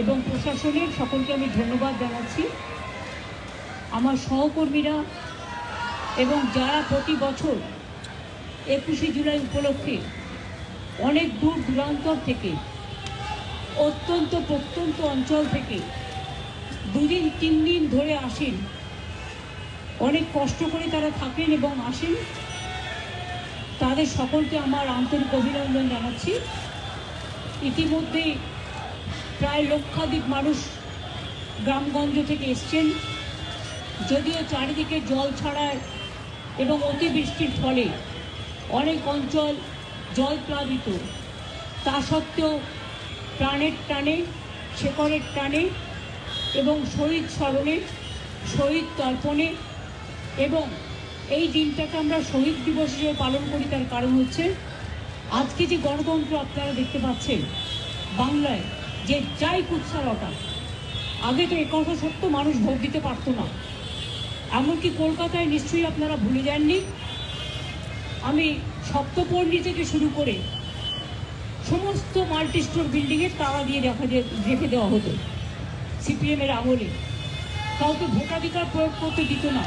এবং প্রশাসনের সকলকে আমি ধন্যবাদ জানাচ্ছি। আমার সহকর্মীরা এবং যারা প্রতি বছর 21শে জুলাই উপলক্ষে অনেক দূর দূরান্তর থেকে, অত্যন্ত প্রত্যন্ত অঞ্চল থেকে 2 দিন 3 দিন ধরে আসেন, অনেক কষ্ট করে তারা থাকেন এবং আসেন, তাদের সকলকে আমার আন্তরিক অভিনন্দন জানাচ্ছি। ইতিমধ্যে প্রায় লক্ষাধিক মানুষ গ্রামগঞ্জ থেকে এসছেন। যদিও চারিদিকে জল ছড়ায় এবং অতিবৃষ্টির ফলে অনেক অঞ্চল জল প্লাবিত, তা সত্ত্বেও প্রাণের টানে, শেকড়ের টানে এবং শহীদ স্মরণে, শহীদ তর্পণে এবং এই দিনটাকে আমরা শহীদ দিবস হিসেবে পালন করি। তার কারণ হচ্ছে আজকে যে গণতন্ত্র আপনারা দেখতে পাচ্ছেন বাংলায়, যে যাই কুৎসারটা, আগে তো একথা সত্য মানুষ ভোট দিতে পারতো না। এমনকি কলকাতায় নিশ্চয়ই আপনারা ভুলে যাননি, আমি সপ্তপল্লী থেকে শুরু করে সমস্ত মাল্টি স্টোর বিল্ডিংয়ের তালা দিয়ে রেখে দেওয়া হতো সিপিএমের আমলে। কাউকে ভোটাধিকার প্রয়োগ করতে দিত না,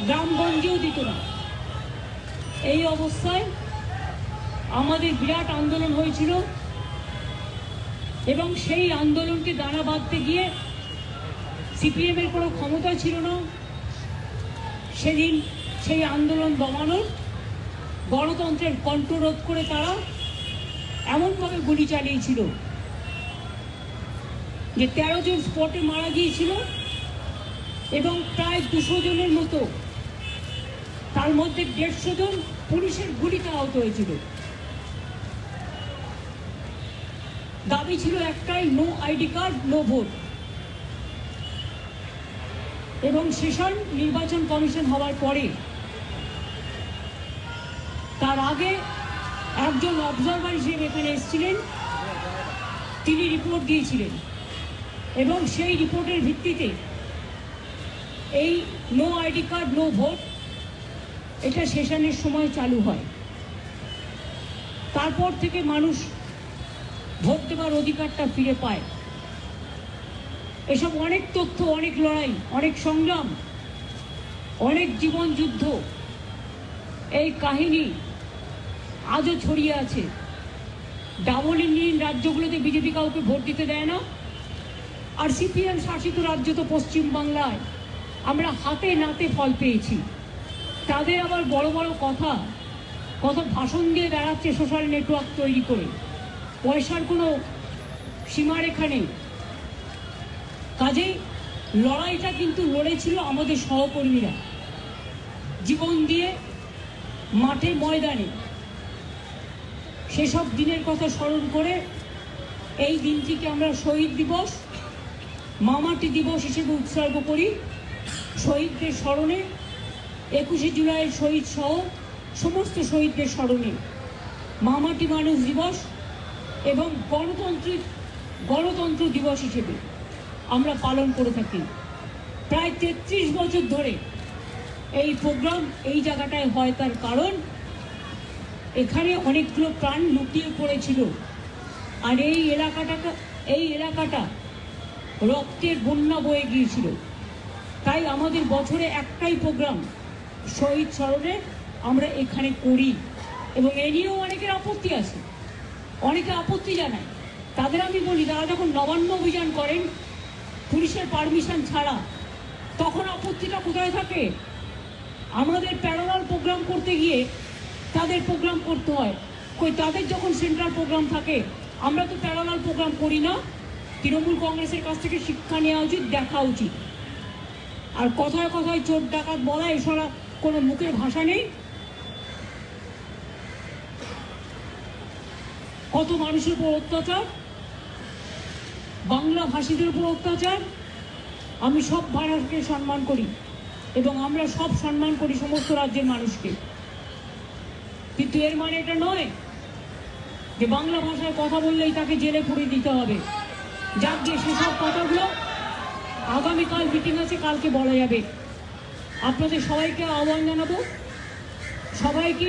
গ্রামগঞ্জেও দিত না। এই অবস্থায় আমাদের বিরাট আন্দোলন হয়েছিল এবং সেই আন্দোলনকে দানা বাঁধতে গিয়ে সিপিএমের কোনো ক্ষমতা ছিল না সেদিন সেই আন্দোলন দমানোর। গণতন্ত্রের কণ্ঠরোধ করে তারা এমনভাবে গুলি চালিয়েছিল যে 13 জন স্পটে মারা গিয়েছিল এবং প্রায় 200 জনের মতো, তার মধ্যে 150 জন পুলিশের গুলিতে আহত হয়েছিল। দাবি ছিল একটাই, no ID card, no vote. এবং সেশন নির্বাচন কমিশন হওয়ার পরে, তার আগে একজন অবজারভার হিসেবে এখানে এসেছিলেন, তিনি রিপোর্ট দিয়েছিলেন এবং সেই রিপোর্টের ভিত্তিতে এই no ID card, no vote এটা সেশনের সময় চালু হয়। তারপর থেকে মানুষ ভোট দেওয়ার অধিকারটা ফিরে পায়। এসব অনেক তথ্য, অনেক লড়াই, অনেক সংগ্রাম, অনেক জীবন যুদ্ধ, এই কাহিনী আজও ছড়িয়ে আছে। ডাবল ইঞ্জিন রাজ্যগুলোতে বিজেপি কাউকে ভোট দিতে দেয় না, আর সিপিএম শাসিত রাজ্য তো পশ্চিমবাংলায় আমরা হাতে নাতে ফল পেয়েছি। তাদের আবার বড় বড় কথা, কত ভাষণ দিয়ে বেড়াচ্ছে সোশ্যাল নেটওয়ার্ক তৈরি করে, পয়সার কোনো সীমারেখা নেই। কাজেই লড়াইটা কিন্তু লড়েছিল আমাদের সহকর্মীরা জীবন দিয়ে মাঠে ময়দানে। সেসব দিনের কথা স্মরণ করে এই দিনটিকে আমরা শহীদ দিবস, মামাটি দিবস হিসেবে উৎসর্গ করি। শহীদদের স্মরণে, 21শে জুলাইয়ের শহীদ সহ সমস্ত শহীদদের স্মরণে মামাটি মানুষ দিবস এবং গণতন্ত্র দিবস হিসেবে আমরা পালন করে থাকি। প্রায় 33 বছর ধরে এই প্রোগ্রাম এই জায়গাটায় হয়। তার কারণ এখানে অনেকগুলো প্রাণ লুকিয়ে পড়েছিল, আর এই এলাকাটা রক্তের বন্যা বয়ে গিয়েছিল। তাই আমাদের বছরে একটাই প্রোগ্রাম শহীদ স্মরণে আমরা এখানে করি। এবং এ নিয়েও অনেকের আপত্তি আছে, অনেকে আপত্তি জানায়। তাদের আমি বলি, তারা যখন নবান্ন অভিযান করেন পুলিশের পারমিশন ছাড়া, তখন আপত্তিটা কোথায় থাকে? আমাদের প্যারালাল প্রোগ্রাম করতে গিয়ে তাদের প্রোগ্রাম করতে হয়। কই, তাদের যখন সেন্ট্রাল প্রোগ্রাম থাকে, আমরা তো প্যারালাল প্রোগ্রাম করি না। তৃণমূল কংগ্রেসের কাছ থেকে শিক্ষা নেওয়া উচিত, দেখা উচিত। আর কথায় কথায় চোর ডাকাত বলা, এছাড়া কোনো মুখের ভাষা নেই। কত মানুষের উপর অত্যাচার, বাংলা ভাষীদের উপর অত্যাচার। আমি সব ভাষাকে সম্মান করি এবং আমরা সব সম্মান করি সমস্ত রাজ্যের মানুষকে, কিন্তু এর মানে এটা নয় যে বাংলা ভাষায় কথা বললেই তাকে জেলে পুরে দিতে হবে। যাক গিয়ে সেসব কথাগুলো আগামীকাল মিটিং আছে, কালকে বলা যাবে। আপনাদের সবাইকে আহ্বান জানাবো, সবাইকে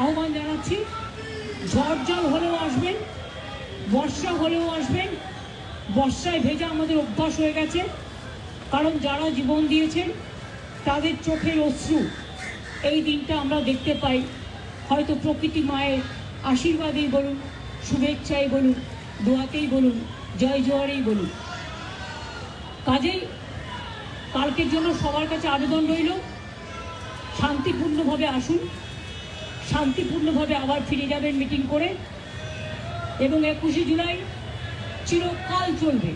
আহ্বান জানাচ্ছি, ঝড় জল হলেও আসবেন, বর্ষা হলেও আসবেন। বর্ষায় ভেজা আমাদের অভ্যাস হয়ে গেছে, কারণ যারা জীবন দিয়েছেন তাদের চোখের অশ্রু এই দিনটা আমরা দেখতে পাই। হয়তো প্রকৃতি মায়ের আশীর্বাদেই বলুন, শুভেচ্ছাই বলুন, দোয়াতেই বলুন, জয় জোয়ারেই বলুন। কাজেই কালকের জন্য সবার কাছে আবেদন রইল, শান্তিপূর্ণভাবে আসুন, শান্তিপূর্ণভাবে আবার ফিরে যাবেন মিটিং করে। এবং 21শে জুলাই চিরকাল চলবে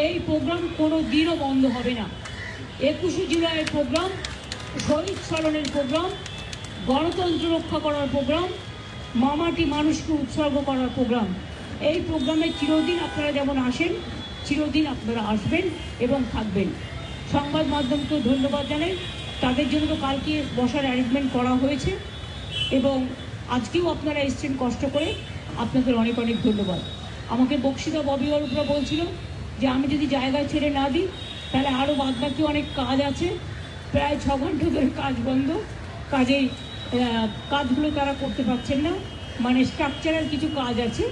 এই প্রোগ্রাম, কোনো দিনও বন্ধ হবে না। 21শে জুলাইয়ের প্রোগ্রাম শহীদ স্মরণের প্রোগ্রাম, গণতন্ত্র রক্ষা করার প্রোগ্রাম, মামাটি মানুষকে উৎসর্গ করার প্রোগ্রাম। এই প্রোগ্রামে চিরদিন আপনারা যেমন আসেন, চিরদিন আপনারা আসবেন এবং থাকবেন। সংবাদ মাধ্যমকেও ধন্যবাদ জানাই, তাদের জন্য তো কালকে বসার অ্যারেঞ্জমেন্ট করা হয়েছে এবং আজকেও আপনারা এসছেন কষ্ট করে, আপনাদের অনেক অনেক ধন্যবাদ। আমাকে বক্সিতা ববি অরূপরা বলছিল যে আমি যদি জায়গায় ছেড়ে না দিই তাহলে আরও বাদবাকি অনেক কাজ আছে, প্রায় 6 ঘন্টা ধরে কাজ বন্ধ, কাজেই কাজগুলো তারা করতে পারছেন না, মানে স্ট্রাকচারাল কিছু কাজ আছে।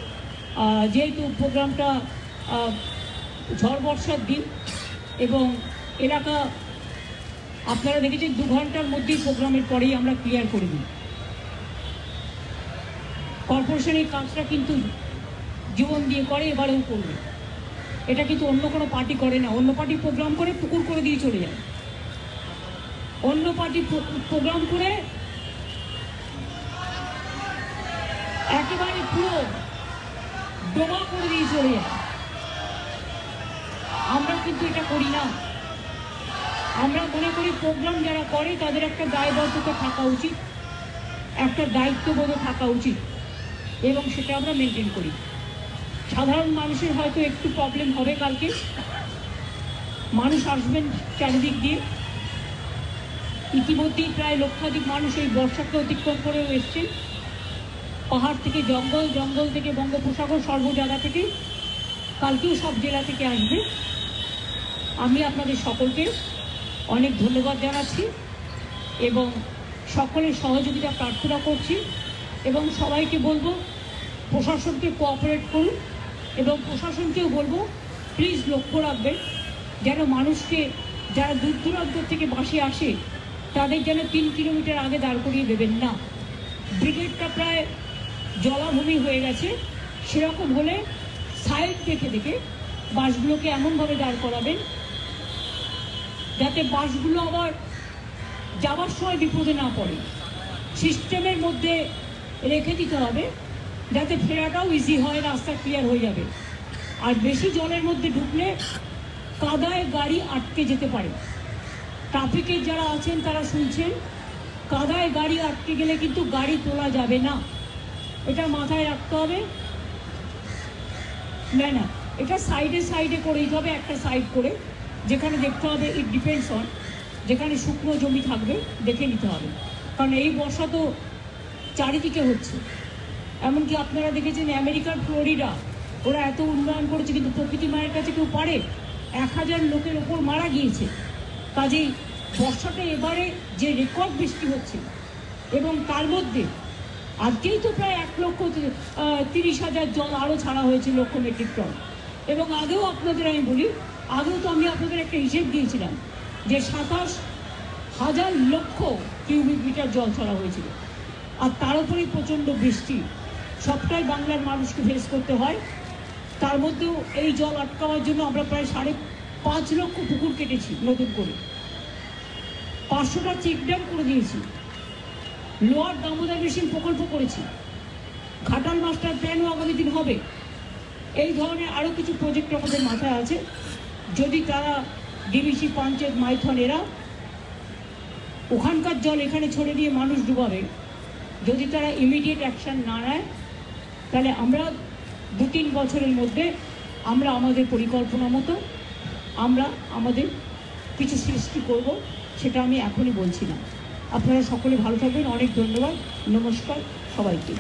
যেহেতু প্রোগ্রামটা ঝড় বর্ষার দিন এবং এলাকা আপনারা দেখেছেন 2 ঘন্টার মধ্যেই প্রোগ্রামের পরেই আমরা ক্লিয়ার করে দিই। কর্পোরেশন এই কাজটা কিন্তু জীবন দিয়ে করে, এবারেও করবে। এটা কিন্তু অন্য কোনো পার্টি করে না। অন্য পার্টি প্রোগ্রাম করে পুকুর করে দিয়ে চলে যায়, অন্য পার্টি প্রোগ্রাম করে একেবারে পুরো ডোবা করে দিয়ে চলে যায়। আমরা কিন্তু এটা করি না। আমরা মনে করি প্রোগ্রাম যারা করে তাদের একটা দায়বদ্ধতা থাকা উচিত, একটা দায়িত্ববোধ থাকা উচিত এবং সেটা আমরা মেনটেন করি। সাধারণ মানুষের হয়তো একটু প্রবলেম হবে, কালকে মানুষ আসবেন চারিদিক দিয়ে, ইতিমধ্যেই প্রায় লক্ষাধিক মানুষ এই বর্ষাকে অতিক্রম করেও এসছেন, পাহাড় থেকে জঙ্গল, জঙ্গল থেকে বঙ্গোপসাগর, সর্ব জায়গা থেকে, কালকেও সব জেলা থেকে আসবে। আমি আপনাদের সকলকে অনেক ধন্যবাদ জানাচ্ছি এবং সকলের সহযোগিতা প্রার্থনা করছি এবং সবাইকে বলবো প্রশাসনকে কোঅপারেট করুন এবং প্রশাসনকেও বলবো প্লিজ লক্ষ্য রাখবেন যেন মানুষকে যারা দূর দূরান্ত থেকে বাসে আসে তাদের যেন 3 কিলোমিটার আগে দাঁড় করিয়ে দেবেন না। ব্রিগেডটা প্রায় জলাভূমি হয়ে গেছে, সেরকম হলে সাইড দেখে দেখে বাসগুলোকে এমনভাবে দাঁড় করাবেন যাতে বাসগুলো আবার যাওয়ার সময় বিপদে না পড়ে। সিস্টেমের মধ্যে রেখে দিতে হবে যাতে ফেরাটাও ইজি হয়, রাস্তা ক্লিয়ার হয়ে যাবে। আর বেশি জলের মধ্যে ঢুকলে কাদায় গাড়ি আটকে যেতে পারে। ট্রাফিকের যারা আছেন তারা শুনছেন, কাদায় গাড়ি আটকে গেলে কিন্তু গাড়ি তোলা যাবে না, এটা মাথায় রাখতে হবে। না না, এটা সাইডে সাইডে করে দিতে হবে, একটা সাইড করে, যেখানে দেখতে হবে ইট ডিপেন্ডস অন, যেখানে শুকনো জমি থাকবে দেখে নিতে হবে, কারণ এই বর্ষা তো চারিদিকে হচ্ছে। এমনকি আপনারা দেখেছেন আমেরিকার ফ্লোরিডা, ওরা এত উন্নয়ন করেছে কিন্তু প্রকৃতি মায়ের কাছে কেউ পারে? 1000 লোকের ওপর মারা গিয়েছে। কাজেই বর্ষাটা এবারে যে রেকর্ড বৃষ্টি হচ্ছে এবং তার মধ্যে আজকেই তো প্রায় 1,30,000 জল আরও ছাড়া হয়েছে, লক্ষ মেট্রিক টন। এবং আগেও আপনাদের আমি বলি, আগেও তো আমি আপনাদের একটা হিসেব দিয়েছিলাম যে 27,000 লক্ষ কিউবিক মিটার জল ছাড়া হয়েছিল। আর তার উপরেই প্রচণ্ড বৃষ্টি, সবটাই বাংলার মানুষকে ফেস করতে হয়। তার মধ্যেও এই জল আটকাবার জন্য আমরা প্রায় 5.5 লক্ষ পুকুর কেটেছি, নতুন করে 500টা চেকড্যাম করে দিয়েছি, লোয়ার দামোদর বেসিন প্রকল্প করেছি, ঘাটাল মাস্টার প্ল্যানও আগামী দিন হবে। এই ধরনের আরও কিছু প্রজেক্ট আমাদের মাথায় আছে। যদি তারা ডিবিসি, পঞ্চায়েত, মাইথন এরা ওখানকার জল এখানে ছড়ে দিয়ে মানুষ ডুবাবে, যদি তারা ইমিডিয়েট অ্যাকশান না নেয় তাহলে আমরা 2-3 বছরের মধ্যে আমরা আমাদের পরিকল্পনা মতো আমরা আমাদের কিছু সৃষ্টি করব, সেটা আমি এখনই বলছি না। আপনারা সকলে ভালো থাকবেন। অনেক ধন্যবাদ। নমস্কার সবাইকে।